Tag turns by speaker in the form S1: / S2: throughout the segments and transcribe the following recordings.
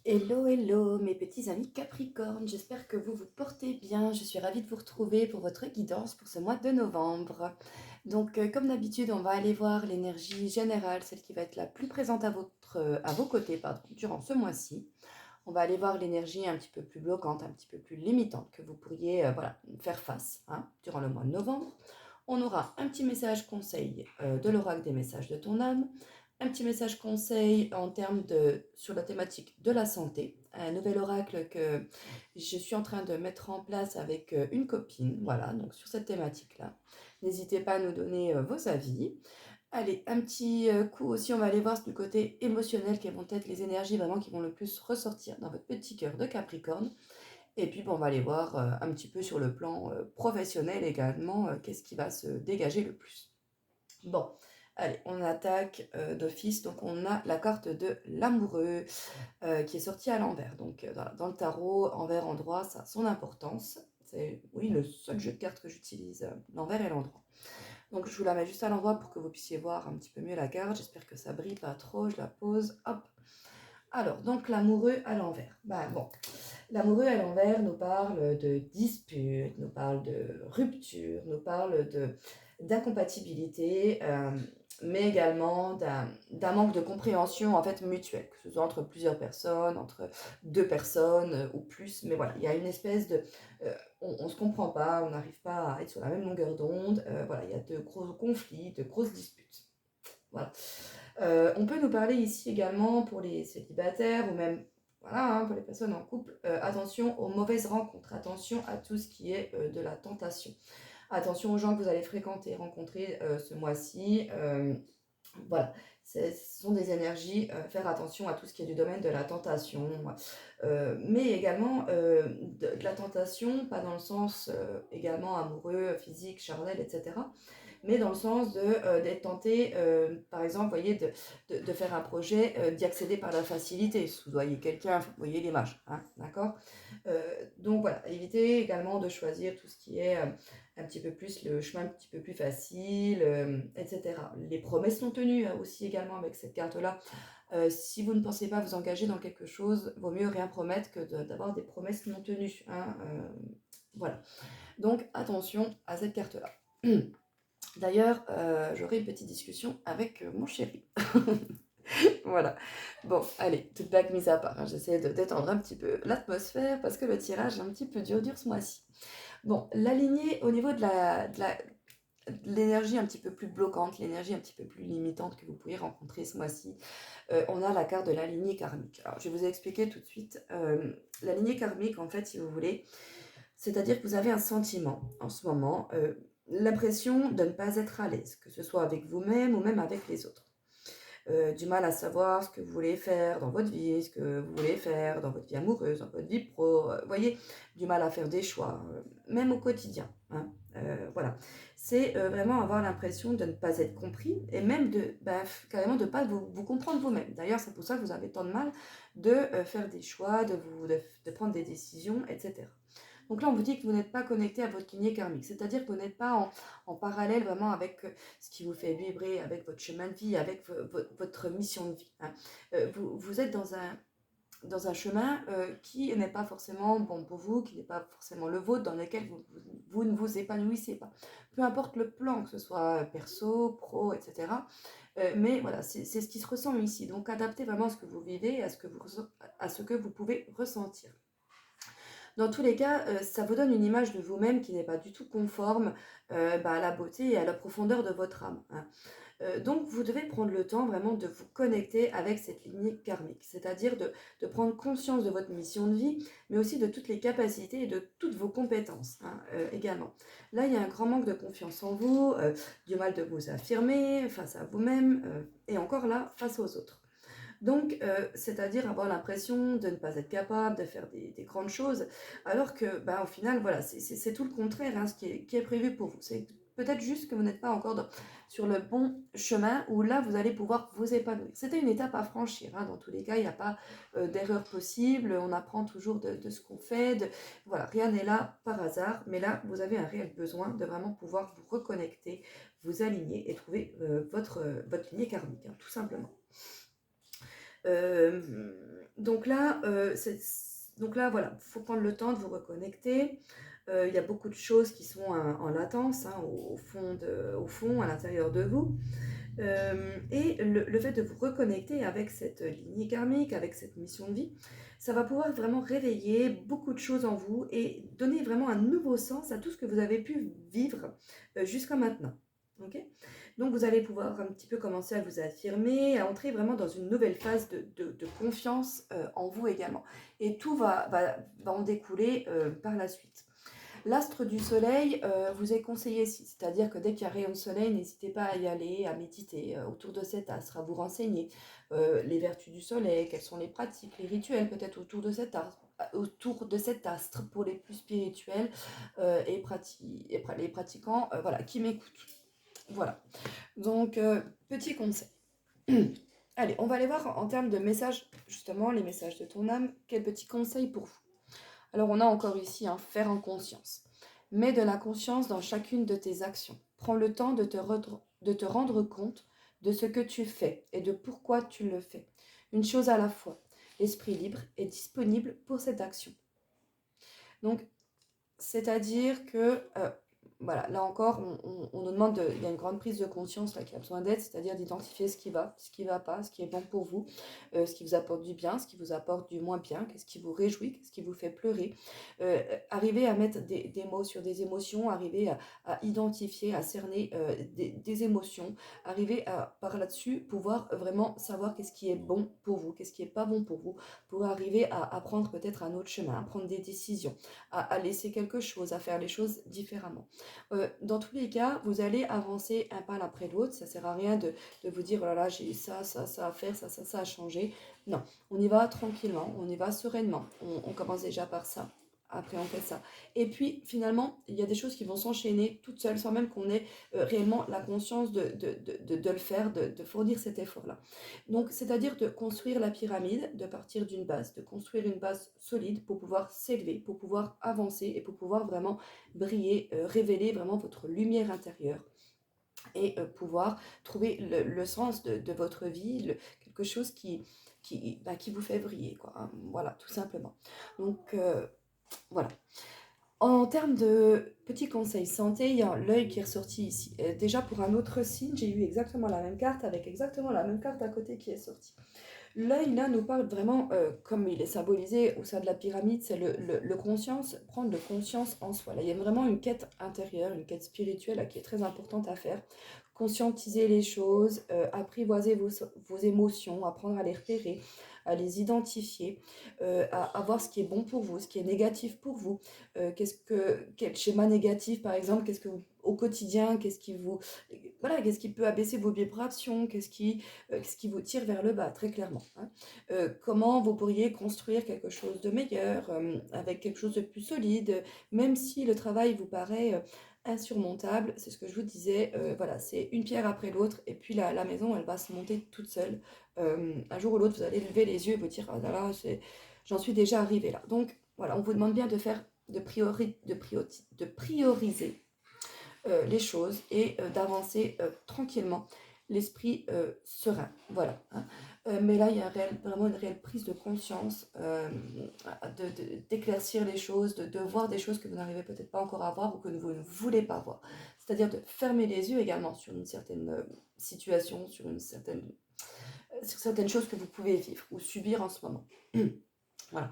S1: Hello, hello, mes petits amis Capricorne, j'espère que vous vous portez bien. Je suis ravie de vous retrouver pour votre guidance pour ce mois de novembre. Donc, comme d'habitude, on va aller voir l'énergie générale, celle qui va être la plus présente à vos côtés, pardon, durant ce mois-ci. On va aller voir l'énergie un petit peu plus bloquante, un petit peu plus limitante que vous pourriez voilà, faire face durant le mois de novembre. On aura un petit message conseil de l'oracle des messages de ton âme, un petit message conseil sur la thématique de la santé, un nouvel oracle que je suis en train de mettre en place avec une copine, voilà, donc sur cette thématique-là. N'hésitez pas à nous donner vos avis. Allez, un petit coup aussi, on va aller voir du côté émotionnel, quelles vont être les énergies vraiment qui vont le plus ressortir dans votre petit cœur de Capricorne. Et puis, bon, on va aller voir un petit peu sur le plan professionnel également, qu'est-ce qui va se dégager le plus. Bon, allez, on attaque d'office. Donc, on a la carte de l'amoureux qui est sortie à l'envers. Donc, dans le tarot, envers, endroit, ça a son importance. C'est, oui, le seul jeu de cartes que j'utilise, l'envers et l'endroit. Donc, je vous la mets juste à l'endroit pour que vous puissiez voir un petit peu mieux la carte. J'espère que ça brille pas trop. Je la pose, hop. Alors, donc, l'amoureux à l'envers. Bah, bon, l'amoureux à l'envers nous parle de dispute, nous parle de rupture, nous parle d'incompatibilité, mais également d'un manque de compréhension en fait mutuelle, que ce soit entre plusieurs personnes, entre deux personnes ou plus. Mais voilà, il y a une espèce de... on ne se comprend pas, on n'arrive pas à être sur la même longueur d'onde. Voilà, il y a de gros conflits, de grosses disputes. Voilà. On peut nous parler ici également pour les célibataires ou même voilà, pour les personnes en couple, attention aux mauvaises rencontres, attention à tout ce qui est de la tentation. Attention aux gens que vous allez fréquenter, rencontrer ce mois-ci. Voilà, ce sont des énergies, faire attention à tout ce qui est du domaine de la tentation, mais également de la tentation, pas dans le sens également amoureux, physique, charnel, etc., mais dans le sens d'être tenté, par exemple, voyez, de faire un projet, d'y accéder par la facilité. Si vous voyez quelqu'un, vous voyez l'image, hein, d'accord. Donc voilà, évitez également de choisir tout ce qui est un petit peu plus le chemin un petit peu plus facile, etc. Les promesses non tenues aussi également avec cette carte-là. Si vous ne pensez pas vous engager dans quelque chose, vaut mieux rien promettre que d'avoir des promesses non tenues, hein, voilà. Donc attention à cette carte-là. D'ailleurs, j'aurai une petite discussion avec mon chéri. Voilà. Bon, allez, toute blague mise à part, hein, j'essaie de détendre un petit peu l'atmosphère parce que le tirage est un petit peu dur ce mois-ci. Bon, l'aligner au niveau de l'énergie un petit peu plus bloquante, l'énergie un petit peu plus limitante que vous pourriez rencontrer ce mois-ci, on a la carte de la lignée karmique. Alors, je vais vous expliquer tout de suite. La lignée karmique, en fait, si vous voulez, c'est-à-dire que vous avez un sentiment en ce moment, l'impression de ne pas être à l'aise, que ce soit avec vous-même ou même avec les autres. Du mal à savoir ce que vous voulez faire dans votre vie, ce que vous voulez faire dans votre vie amoureuse, dans votre vie pro, vous voyez, du mal à faire des choix, même au quotidien, hein, voilà. C'est vraiment avoir l'impression de ne pas être compris et même carrément de ne pas vous comprendre vous-même. D'ailleurs, c'est pour ça que vous avez tant de mal de faire des choix, de prendre des décisions, etc. Donc là, on vous dit que vous n'êtes pas connecté à votre lignée karmique, c'est-à-dire que vous n'êtes pas en parallèle vraiment avec ce qui vous fait vibrer, avec votre chemin de vie, avec votre mission de vie, hein. Vous êtes dans un chemin qui n'est pas forcément bon pour vous, qui n'est pas forcément le vôtre, dans lequel vous ne vous épanouissez pas. Peu importe le plan, que ce soit perso, pro, etc. Mais voilà, c'est ce qui se ressent ici. Donc adaptez vraiment à ce que vous vivez, à ce que vous pouvez ressentir. Dans tous les cas, ça vous donne une image de vous-même qui n'est pas du tout conforme à la beauté et à la profondeur de votre âme, hein. Donc vous devez prendre le temps vraiment de vous connecter avec cette lignée karmique, c'est-à-dire de prendre conscience de votre mission de vie, mais aussi de toutes les capacités et de toutes vos compétences, hein, également. Là, il y a un grand manque de confiance en vous, du mal de vous affirmer face à vous-même, et encore là, face aux autres. Donc, c'est-à-dire avoir l'impression de ne pas être capable de faire des grandes choses, alors que, au final, voilà, c'est tout le contraire, hein, ce qui est prévu pour vous. C'est peut-être juste que vous n'êtes pas encore sur le bon chemin où là, vous allez pouvoir vous épanouir. C'était une étape à franchir, hein, dans tous les cas, il n'y a pas d'erreur possible, on apprend toujours de ce qu'on fait, voilà, rien n'est là par hasard, mais là, vous avez un réel besoin de vraiment pouvoir vous reconnecter, vous aligner et trouver votre lignée karmique, hein, tout simplement. Hem, donc là, voilà, il faut prendre le temps de vous reconnecter. Il y a beaucoup de choses qui sont en latence, hein, au fond, à l'intérieur de vous. Et le fait de vous reconnecter avec cette lignée karmique, avec cette mission de vie, ça va pouvoir vraiment réveiller beaucoup de choses en vous et donner vraiment un nouveau sens à tout ce que vous avez pu vivre jusqu'à maintenant. Ok. Donc vous allez pouvoir un petit peu commencer à vous affirmer, à entrer vraiment dans une nouvelle phase de confiance en vous également. Et tout va en découler par la suite. L'astre du soleil vous est conseillé ici, c'est-à-dire que dès qu'il y a rayon de soleil, n'hésitez pas à y aller, à méditer autour de cet astre, à vous renseigner les vertus du soleil, quelles sont les pratiques, les rituels peut-être autour de cet astre pour les plus spirituels et les pratiquants voilà, qui m'écoutent. Voilà, donc petit conseil. Allez, on va aller voir en termes de messages, justement, les messages de ton âme, quel petit conseil pour vous. Alors on a encore ici un faire en conscience. Mets de la conscience dans chacune de tes actions. Prends le temps de te rendre compte de ce que tu fais et de pourquoi tu le fais. Une chose à la fois. L'esprit libre est disponible pour cette action. Donc, c'est-à-dire que voilà, là encore, on nous demande, il y a une grande prise de conscience là qui a besoin d'être, c'est-à-dire d'identifier ce qui va pas, ce qui est bon pour vous, ce qui vous apporte du bien, ce qui vous apporte du moins bien, qu'est-ce qui vous réjouit, qu'est-ce qui vous fait pleurer. Arriver à mettre des mots sur des émotions, arriver à identifier, à cerner des émotions, arriver à, par là-dessus, pouvoir vraiment savoir qu'est-ce qui est bon pour vous, qu'est-ce qui est pas bon pour vous, pour arriver à prendre peut-être un autre chemin, à prendre des décisions, à laisser quelque chose, à faire les choses différemment. Dans tous les cas, vous allez avancer un pas après l'autre. Ça ne sert à rien de vous dire, oh là là, j'ai ça à faire, ça à changer. Non, on y va tranquillement, on y va sereinement. On commence déjà par ça. Après, on fait ça. Et puis, finalement, il y a des choses qui vont s'enchaîner toutes seules, sans même qu'on ait réellement la conscience de le faire, de fournir cet effort-là. Donc, c'est-à-dire de construire la pyramide, de partir d'une base, de construire une base solide pour pouvoir s'élever, pour pouvoir avancer et pour pouvoir vraiment briller, révéler vraiment votre lumière intérieure et pouvoir trouver le sens de votre vie, quelque chose qui vous fait briller, quoi, hein, voilà, tout simplement. Donc, voilà. En termes de petits conseils santé, il y a l'œil qui est ressorti ici. Déjà, pour un autre signe, j'ai eu exactement la même carte avec exactement la même carte à côté qui est sortie. L'œil, là, nous parle vraiment, comme il est symbolisé au sein de la pyramide, c'est le conscience, prendre le conscience en soi. Là, il y a vraiment une quête intérieure, une quête spirituelle là, qui est très importante à faire. Conscientiser les choses, apprivoiser vos émotions, apprendre à les repérer, à les identifier, à voir ce qui est bon pour vous, ce qui est négatif pour vous, quel schéma négatif par exemple, qu'est-ce que vous, au quotidien, voilà, qu'est-ce qui peut abaisser vos vibrations, qu'est-ce qui vous tire vers le bas, très clairement, hein. Comment vous pourriez construire quelque chose de meilleur, avec quelque chose de plus solide, même si le travail vous paraît insurmontable, c'est ce que je vous disais, voilà, c'est une pierre après l'autre, et puis la maison, elle va se monter toute seule. Un jour ou l'autre, vous allez lever les yeux et vous dire, ah là là, j'en suis déjà arrivée là. Donc, voilà, on vous demande bien de faire, de prioriser les choses et d'avancer tranquillement, l'esprit serein. Voilà, hein. Mais là, il y a vraiment une réelle prise de conscience, d'éclaircir les choses, de voir des choses que vous n'arrivez peut-être pas encore à voir ou que vous ne voulez pas voir. C'est-à-dire de fermer les yeux également sur une certaine situation, sur certaines choses que vous pouvez vivre ou subir en ce moment. Voilà.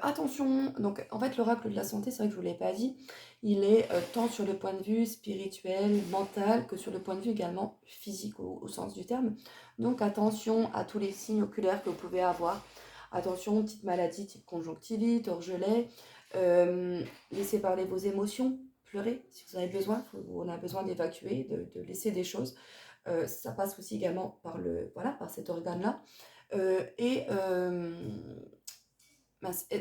S1: Attention, donc en fait l'oracle de la santé, c'est vrai que je ne vous l'ai pas dit, il est tant sur le point de vue spirituel, mental, que sur le point de vue également physique au sens du terme. Donc attention à tous les signes oculaires que vous pouvez avoir. Attention, petites maladies type conjonctivite, orgelet. Laissez parler vos émotions, pleurez si vous en avez besoin. On a besoin d'évacuer, de laisser des choses. Ça passe aussi également par cet organe-là. Et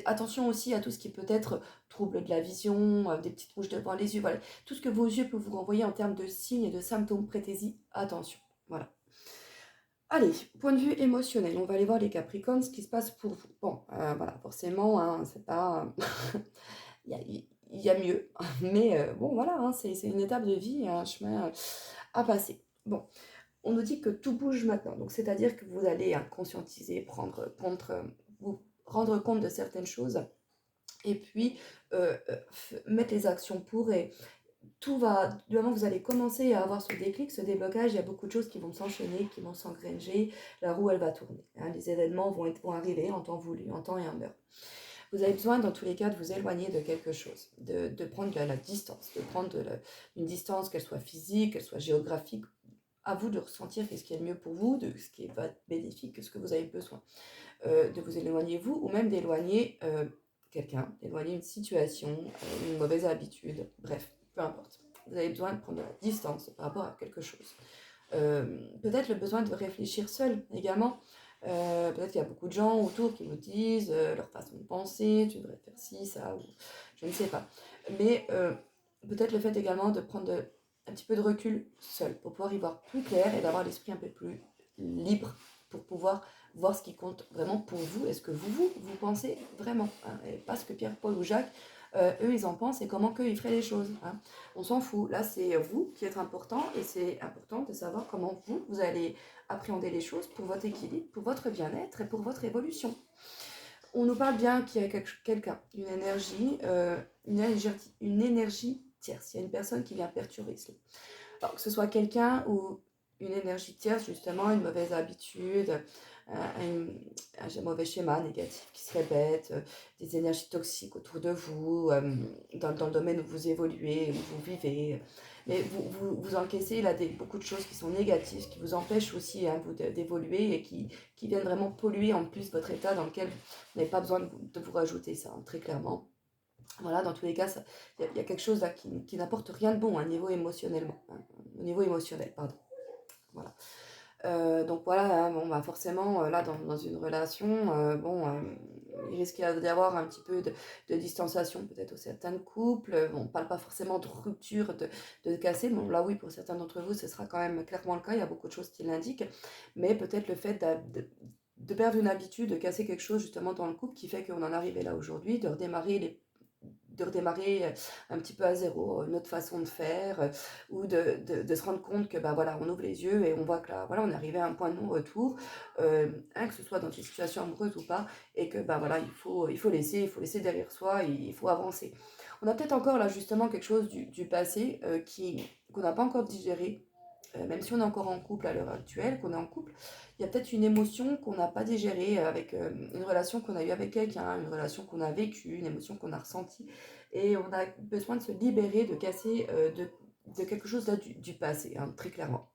S1: attention aussi à tout ce qui peut être trouble de la vision, des petites rouges devant les yeux, voilà. Tout ce que vos yeux peuvent vous renvoyer en termes de signes et de symptômes, prêtez-y attention. Voilà. Allez, point de vue émotionnel, on va aller voir les Capricornes, ce qui se passe pour vous. Bon, voilà, forcément, hein, c'est pas... il y a mieux, mais bon, voilà, hein, c'est une étape de vie, un chemin à passer. Bon, on nous dit que tout bouge maintenant. Donc, c'est-à-dire que vous allez conscientiser, vous rendre compte de certaines choses et puis mettre les actions pour et tout va, du moment que vous allez commencer à avoir ce déclic, ce déblocage, il y a beaucoup de choses qui vont s'enchaîner, qui vont s'engranger, la roue elle va tourner, hein, les événements vont arriver en temps voulu, en temps et en heure. Vous avez besoin dans tous les cas de vous éloigner de quelque chose, de prendre la distance, de prendre une distance, qu'elle soit physique, qu'elle soit géographique, à vous de ressentir ce qui est le mieux pour vous, de ce qui va être bénéfique, ce que vous avez besoin. De vous éloigner vous, ou même d'éloigner quelqu'un, d'éloigner une situation, une mauvaise habitude, bref, peu importe. Vous avez besoin de prendre de la distance par rapport à quelque chose. Peut-être le besoin de réfléchir seul également. Peut-être qu'il y a beaucoup de gens autour qui vous disent leur façon de penser, tu devrais faire ci, ça, ou je ne sais pas. Mais peut-être le fait également de prendre un petit peu de recul seul pour pouvoir y voir plus clair et d'avoir l'esprit un peu plus libre pour pouvoir voir ce qui compte vraiment pour vous. Est-ce que vous pensez vraiment, hein, et pas ce que Pierre, Paul ou Jacques, eux, ils en pensent et comment qu'eux, ils feraient les choses. Hein. On s'en fout. Là, c'est vous qui êtes important et c'est important de savoir comment vous allez appréhender les choses pour votre équilibre, pour votre bien-être et pour votre évolution. On nous parle bien qu'il y a quelqu'un, une énergie tierce. Il y a une personne qui vient perturber cela. Alors, que ce soit quelqu'un ou une énergie tierce, justement, une mauvaise habitude, un mauvais schéma négatif qui se répète, des énergies toxiques autour de vous, dans le domaine où vous évoluez, où vous vivez. Mais vous encaissez là beaucoup de choses qui sont négatives, qui vous empêchent aussi vous d'évoluer et qui viennent vraiment polluer en plus votre état dans lequel vous n'avez pas besoin de vous rajouter ça, hein, très clairement. Voilà, dans tous les cas, il y a quelque chose là qui n'apporte rien de bon, hein, au niveau émotionnel, pardon. Voilà. Donc voilà, hein, bon, bah forcément, là, dans une relation, il risque d'y avoir un petit peu de distanciation, peut-être au certains couples. On ne parle pas forcément de rupture, de casser. Bon, là, oui, pour certains d'entre vous, ce sera quand même clairement le cas. Il y a beaucoup de choses qui l'indiquent. Mais peut-être le fait de perdre une habitude, de casser quelque chose justement dans le couple qui fait qu'on en est arrivé là aujourd'hui, de redémarrer un petit peu à zéro, une autre façon de faire, ou de se rendre compte que bah voilà, on ouvre les yeux et on voit que là, voilà, on est arrivé à un point de non-retour, que ce soit dans une situation amoureuse ou pas, et que bah voilà, il faut laisser derrière soi, et il faut avancer. On a peut-être encore là justement quelque chose du passé qu'on n'a pas encore digéré, même si on est encore en couple à l'heure actuelle, qu'on est en couple, il y a peut-être une émotion qu'on n'a pas digérée avec une relation qu'on a eue avec quelqu'un, une relation qu'on a vécue, une émotion qu'on a ressentie. Et on a besoin de se libérer, de casser de quelque chose là du passé, hein, très clairement.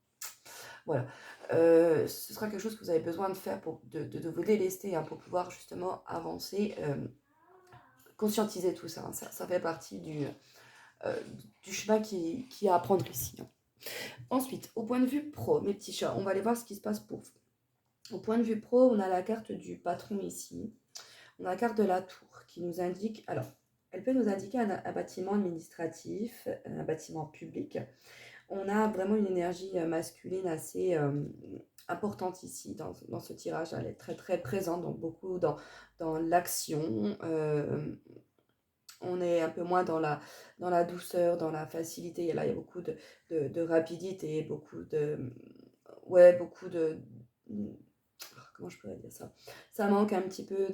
S1: Voilà. Ce sera quelque chose que vous avez besoin de faire, de vous délester, hein, pour pouvoir justement avancer, conscientiser tout ça. Hein. Ça fait partie du chemin qui est à prendre ici. Hein. Ensuite, au point de vue pro, mes petits chats, on va aller voir ce qui se passe pour vous. Au point de vue pro, on a la carte du patron ici. On a la carte de la tour qui nous indique, alors, elle peut nous indiquer un bâtiment administratif, un bâtiment public. On a vraiment une énergie masculine assez importante ici dans ce tirage. Elle est très très présente, donc beaucoup dans l'action. On est un peu moins dans la douceur, dans la facilité. Là, il y a beaucoup de rapidité, beaucoup de... Comment je pourrais dire ça? Ça manque un petit peu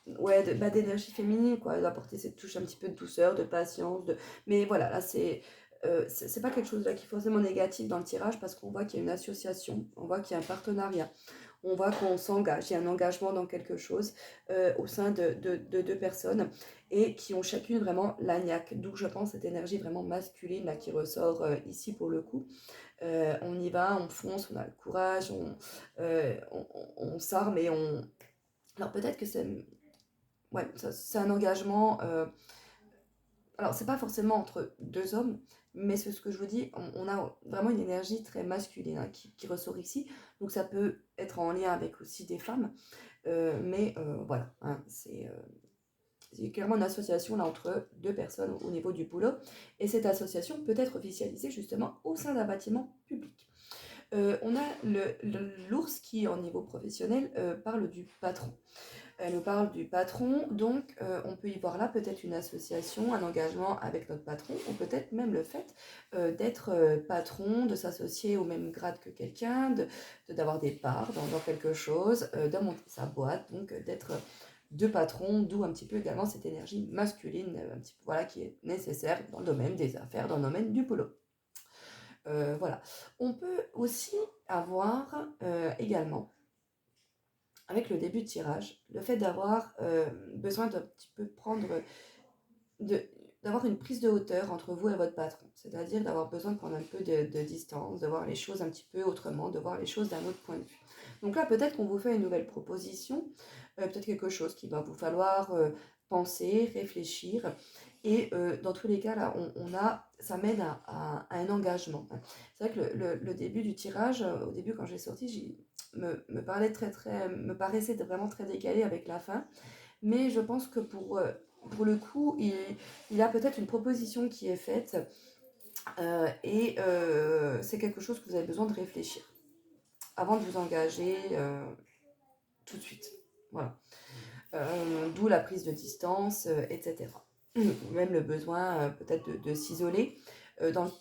S1: d'énergie féminine, quoi, d'apporter cette touche un petit peu de douceur, de patience. Mais voilà, là, c'est pas quelque chose là qui est forcément négatif dans le tirage parce qu'on voit qu'il y a une association, on voit qu'il y a un partenariat. On voit qu'on s'engage, il y a un engagement dans quelque chose au sein de deux personnes et qui ont chacune vraiment l'agnac. D'où je pense cette énergie vraiment masculine là, qui ressort ici pour le coup. On y va, on fonce, on a le courage, on s'arme et on... Alors peut-être que c'est un engagement... Alors c'est pas forcément entre deux hommes, mais c'est ce que je vous dis, on a vraiment une énergie très masculine, hein, qui ressort ici. Donc ça peut être en lien avec aussi des femmes. Mais voilà, hein, c'est clairement une association là entre deux personnes au niveau du boulot. Et cette association peut être officialisée justement au sein d'un bâtiment public. On a l'ours qui, en niveau professionnel, parle du patron. Elle nous parle du patron, donc on peut y voir là peut-être une association, un engagement avec notre patron, ou peut-être même le fait d'être patron, de s'associer au même grade que quelqu'un, d'avoir des parts dans quelque chose, de monter sa boîte, donc d'être deux patrons, d'où un petit peu également cette énergie masculine, un petit peu, voilà, qui est nécessaire dans le domaine des affaires, dans le domaine du boulot. Voilà. On peut aussi avoir également avec le début de tirage, le fait d'avoir besoin d'un petit peu de, d'avoir une prise de hauteur entre vous et votre patron. C'est-à-dire d'avoir besoin de prendre un peu de distance, de voir les choses un petit peu autrement, de voir les choses d'un autre point de vue. Donc là, peut-être qu'on vous fait une nouvelle proposition, peut-être quelque chose qu'il va vous falloir penser, réfléchir. Et dans tous les cas, là, ça mène à un engagement. C'est vrai que le début du tirage, au début, quand j'ai sorti, me parlait me paraissait vraiment très décalé avec la fin. Mais je pense que pour le coup, il a peut-être une proposition qui est faite et c'est quelque chose que vous avez besoin de réfléchir avant de vous engager tout de suite. Voilà. D'où la prise de distance, etc. Même le besoin peut-être de s'isoler.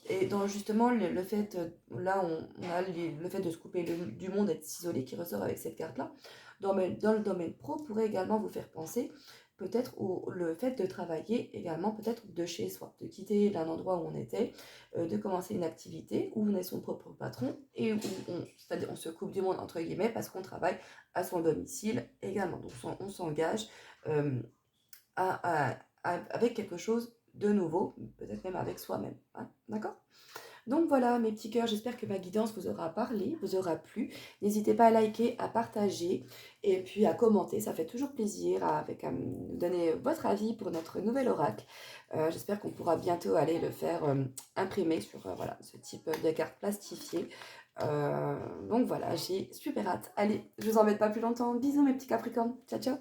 S1: Et dans justement le fait, là on a le fait de se couper du monde et de s'isoler qui ressort avec cette carte-là. Dans le domaine pro pourrait également vous faire penser peut-être le fait de travailler également peut-être de chez soi, de quitter l'un endroit où on était, de commencer une activité où on est son propre patron et où c'est-à-dire on se coupe du monde entre guillemets parce qu'on travaille à son domicile également. Donc on s'engage euh, avec quelque chose de nouveau, peut-être même avec soi-même. Hein, d'accord? Donc voilà mes petits cœurs, j'espère que ma guidance vous aura parlé, vous aura plu. N'hésitez pas à liker, à partager et puis à commenter, ça fait toujours plaisir à nous donner votre avis pour notre nouvel oracle. J'espère qu'on pourra bientôt aller le faire imprimer sur voilà, ce type de carte plastifiée. Donc voilà, j'ai super hâte. Allez, je vous embête pas plus longtemps. Bisous mes petits capricornes. Ciao ciao.